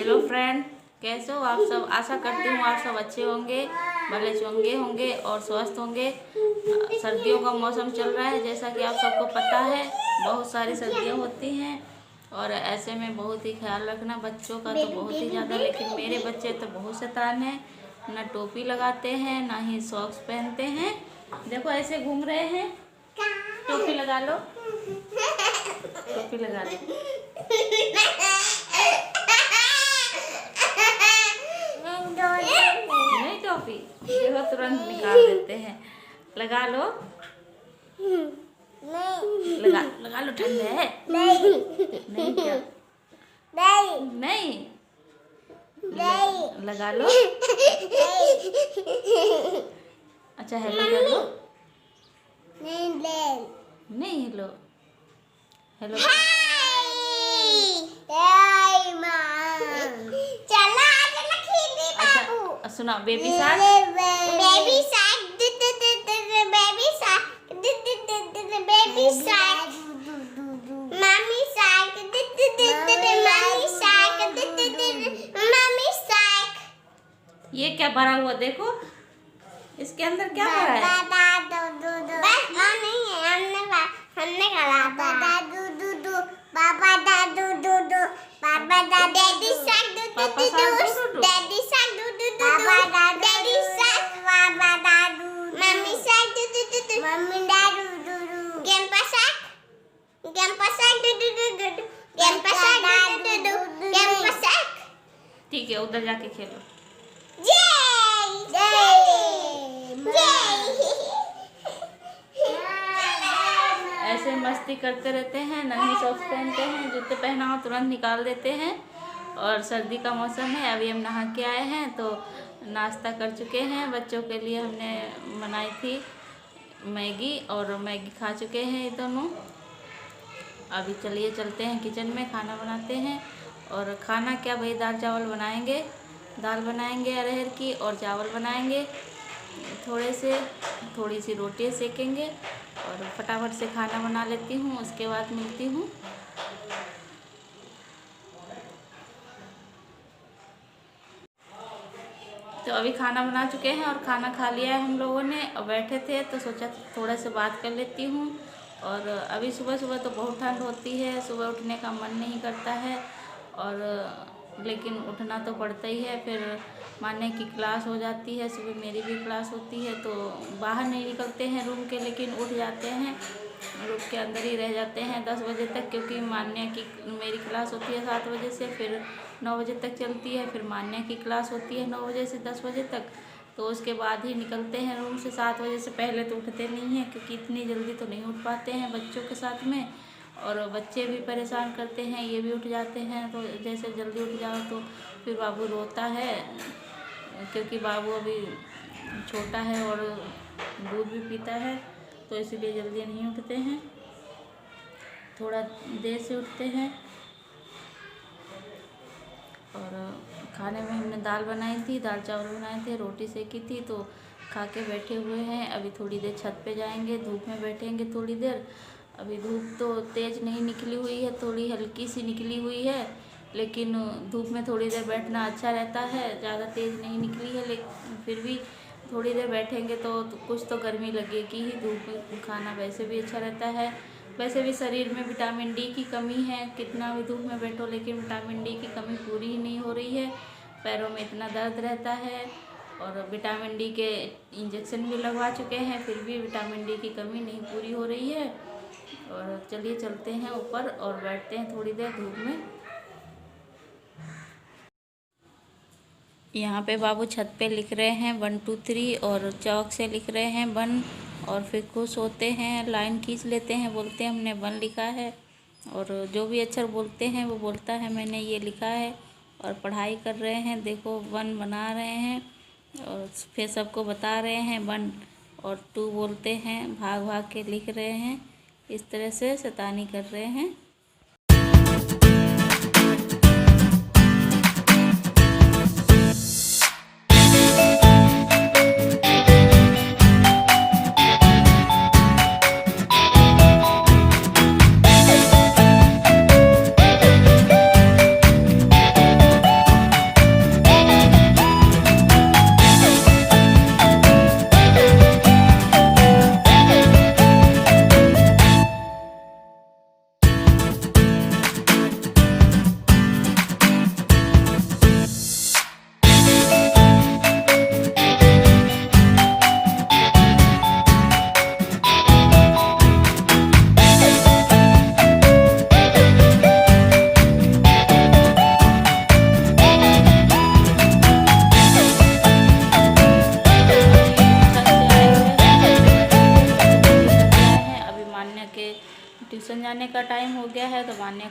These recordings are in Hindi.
हेलो फ्रेंड, कैसे हो आप सब। आशा करती हूँ आप सब अच्छे होंगे, भले चंगे होंगे और स्वस्थ होंगे। सर्दियों का मौसम चल रहा है, जैसा कि आप सबको पता है। बहुत सारी सर्दियाँ होती हैं और ऐसे में बहुत ही ख्याल रखना बच्चों का तो बहुत ही ज़्यादा। लेकिन मेरे बच्चे तो बहुत शैतान हैं, ना टोपी लगाते हैं ना ही सॉक्स पहनते हैं। देखो ऐसे घूम रहे हैं। टोपी लगा लो, टोपी लगा लो। नहीं टोपी, देखो तुरंत निकाल देते हैं। लगा लो, लगा लगा लो, ठंड है। नहीं क्या, नहीं लगा लो। अच्छा हेलो कर लो। नहीं हेलो, हेलो अच्छा सुना baby shark, baby shark, baby shark, baby shark, mummy shark, mummy shark, mummy shark. ये क्या भरा हुआ देखो, इसके अंदर क्या भरा है। नहीं है, हमने कहा पापा दादू दूदू, पापा दादू डैडी शार्क पापा शार्क डैडी शार्क पापा दादू डैडी शार्क पापा दादू मम्मी शार्क मम्मी दादू गेम्पा शार्क गेम्पा शार्क गेम्पा शार्क। ठीक है, उधर जाके खेलो। ऐसे मस्ती करते रहते हैं, नन्ही सॉक्स पहनते हैं, जूते पहना हो तुरंत निकाल देते हैं। और सर्दी का मौसम है, अभी हम नहा के आए हैं तो नाश्ता कर चुके हैं। बच्चों के लिए हमने बनाई थी मैगी और मैगी खा चुके हैं ये दोनों। अभी चलिए चलते हैं किचन में, खाना बनाते हैं। और खाना क्या भाई, दाल चावल बनाएंगे। दाल बनाएंगे अरहर की और चावल बनाएंगे थोड़ी सी रोटी सेकेंगे और फटाफट से खाना बना लेती हूँ, उसके बाद मिलती हूँ। तो अभी खाना बना चुके हैं और खाना खा लिया है हम लोगों ने और बैठे थे तो सोचा थोड़ा सा बात कर लेती हूँ। और अभी सुबह सुबह तो बहुत ठंड होती है, सुबह उठने का मन नहीं करता है और लेकिन उठना तो पड़ता ही है। फिर माने की क्लास हो जाती है, सुबह मेरी भी क्लास होती है तो बाहर नहीं निकलते हैं रूम के, लेकिन उठ जाते हैं, रूम के अंदर ही रह जाते हैं 10 बजे तक। क्योंकि मान्या की मेरी क्लास होती है 7 बजे से, फिर 9 बजे तक चलती है। फिर मान्या की क्लास होती है 9 बजे से 10 बजे तक, तो उसके बाद ही निकलते हैं रूम से। 7 बजे से पहले तो उठते नहीं हैं, क्योंकि इतनी जल्दी तो नहीं उठ पाते हैं बच्चों के साथ में। और बच्चे भी परेशान करते हैं, ये भी उठ जाते हैं। तो जैसे जल्दी उठ जाओ तो फिर बाबू रोता है, क्योंकि बाबू अभी छोटा है और दूध भी पीता है, तो इसलिए जल्दी नहीं उठते हैं, थोड़ा देर से उठते हैं। और खाने में हमने दाल बनाई थी, दाल चावल बनाए थे, रोटी सेकी थी, तो खा के बैठे हुए हैं। अभी थोड़ी देर छत पे जाएंगे, धूप में बैठेंगे थोड़ी देर। अभी धूप तो तेज़ नहीं निकली हुई है, थोड़ी हल्की सी निकली हुई है, लेकिन धूप में थोड़ी देर बैठना अच्छा रहता है। ज़्यादा तेज़ नहीं निकली है, लेकिन फिर भी थोड़ी देर बैठेंगे तो कुछ तो गर्मी लगेगी ही। धूप में खाना वैसे भी अच्छा रहता है। वैसे भी शरीर में विटामिन डी की कमी है, कितना भी धूप में बैठो लेकिन विटामिन डी की कमी पूरी ही नहीं हो रही है। पैरों में इतना दर्द रहता है और विटामिन डी के इंजेक्शन भी लगवा चुके हैं, फिर भी विटामिन डी की कमी नहीं पूरी हो रही है। और चलिए चलते हैं ऊपर और बैठते हैं थोड़ी देर धूप में। यहाँ पे बाबू छत पे लिख रहे हैं 1 2 3 और चौक से लिख रहे हैं 1, और फिर खुश होते हैं, लाइन खींच लेते हैं, बोलते हैं हमने 1 लिखा है। और जो भी अक्षर बोलते हैं वो बोलता है मैंने ये लिखा है। और पढ़ाई कर रहे हैं, देखो 1 बना रहे हैं और फिर सबको बता रहे हैं 1 और 2 बोलते हैं, भाग भाग के लिख रहे हैं। इस तरह से शैतानी कर रहे हैं।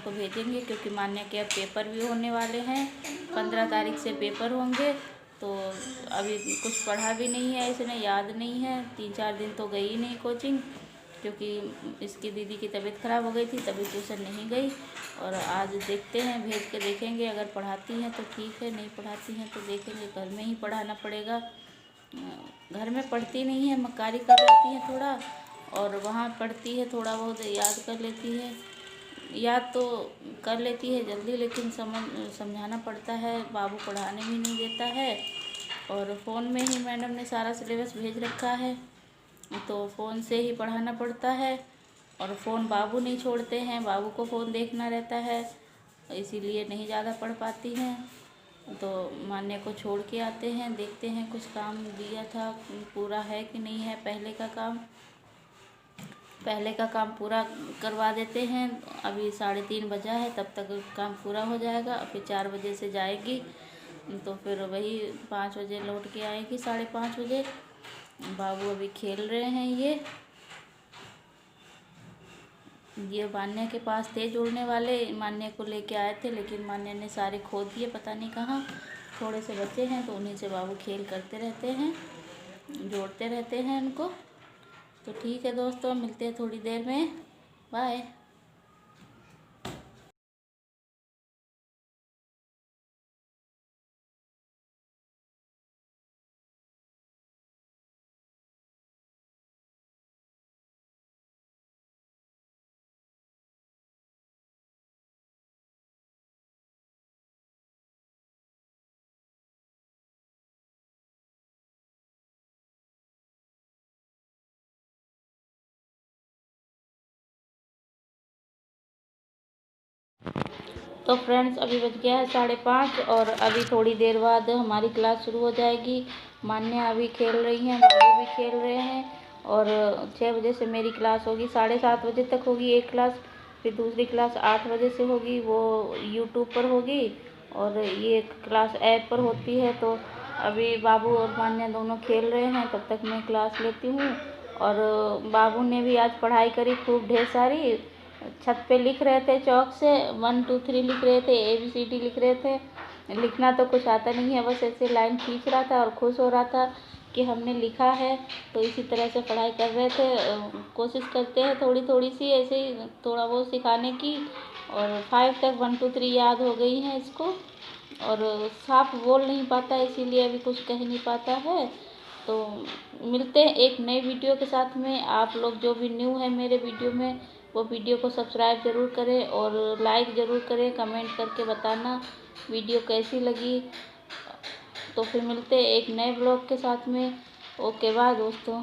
को भेजेंगे, क्योंकि मान्या के अब पेपर भी होने वाले हैं। 15 तारीख से पेपर होंगे। तो अभी कुछ पढ़ा भी नहीं है इसने, याद नहीं है। 3-4 दिन तो गई नहीं कोचिंग, क्योंकि इसकी दीदी की तबीयत ख़राब हो गई थी, तभी ट्यूशन नहीं गई। और आज देखते हैं, भेज के देखेंगे। अगर पढ़ाती हैं तो ठीक है, नहीं पढ़ाती हैं तो देखेंगे, घर में ही पढ़ाना पड़ेगा। घर में पढ़ती नहीं है, मक्कारी कर जाती है थोड़ा, और वहाँ पढ़ती है, थोड़ा बहुत याद कर लेती है। याद तो कर लेती है जल्दी, लेकिन समझाना पड़ता है। बाबू पढ़ाने भी नहीं देता है, और फ़ोन में ही मैडम ने सारा सिलेबस भेज रखा है, तो फ़ोन से ही पढ़ाना पड़ता है। और फ़ोन बाबू नहीं छोड़ते हैं, बाबू को फ़ोन देखना रहता है, इसीलिए नहीं ज़्यादा पढ़ पाती हैं। तो मान्या को छोड़ के आते हैं, देखते हैं कुछ काम दिया था पूरा है कि नहीं है। पहले का काम पूरा करवा देते हैं। अभी 3:30 बजा है, तब तक काम पूरा हो जाएगा। फिर 4 बजे से जाएगी, तो फिर वही 5 बजे लौट के आएगी, 5:30 बजे। बाबू अभी खेल रहे हैं। ये मान्या के पास थे जुड़ने वाले, मान्या को लेके आए थे, लेकिन मान्या ने सारे खो दिए, पता नहीं कहाँ। थोड़े से बचे हैं, तो उन्हीं से बाबू खेल करते रहते हैं, जोड़ते रहते हैं उनको। तो ठीक है दोस्तों, मिलते हैं थोड़ी देर में, बाय। तो फ्रेंड्स, अभी बज गया है 5:30, और अभी थोड़ी देर बाद हमारी क्लास शुरू हो जाएगी। मान्या अभी खेल रही हैं, बाबू भी खेल रहे हैं, और 6 बजे से मेरी क्लास होगी, 7:30 बजे तक होगी एक क्लास। फिर दूसरी क्लास 8 बजे से होगी, वो यूट्यूब पर होगी, और ये क्लास ऐप पर होती है। तो अभी बाबू और मान्या दोनों खेल रहे हैं, तब तक मैं क्लास लेती हूँ। और बाबू ने भी आज पढ़ाई करी खूब ढेर सारी। छत पे लिख रहे थे चौक से, 1 2 3 लिख रहे थे, ABCD लिख रहे थे। लिखना तो कुछ आता नहीं है, बस ऐसे लाइन खींच रहा था और खुश हो रहा था कि हमने लिखा है। तो इसी तरह से पढ़ाई कर रहे थे। कोशिश करते हैं थोड़ी थोड़ी सी ऐसे ही थोड़ा बहुत सिखाने की। और 5 तक 1 2 3 याद हो गई हैं इसको, और साफ बोल नहीं पाता, इसीलिए अभी कुछ कह नहीं पाता है। तो मिलते हैं एक नई वीडियो के साथ में। आप लोग जो भी न्यू है मेरे वीडियो में, वो वीडियो को सब्सक्राइब ज़रूर करें और लाइक ज़रूर करें, कमेंट करके बताना वीडियो कैसी लगी। तो फिर मिलते हैं एक नए ब्लॉग के साथ में। ओके बाय दोस्तों।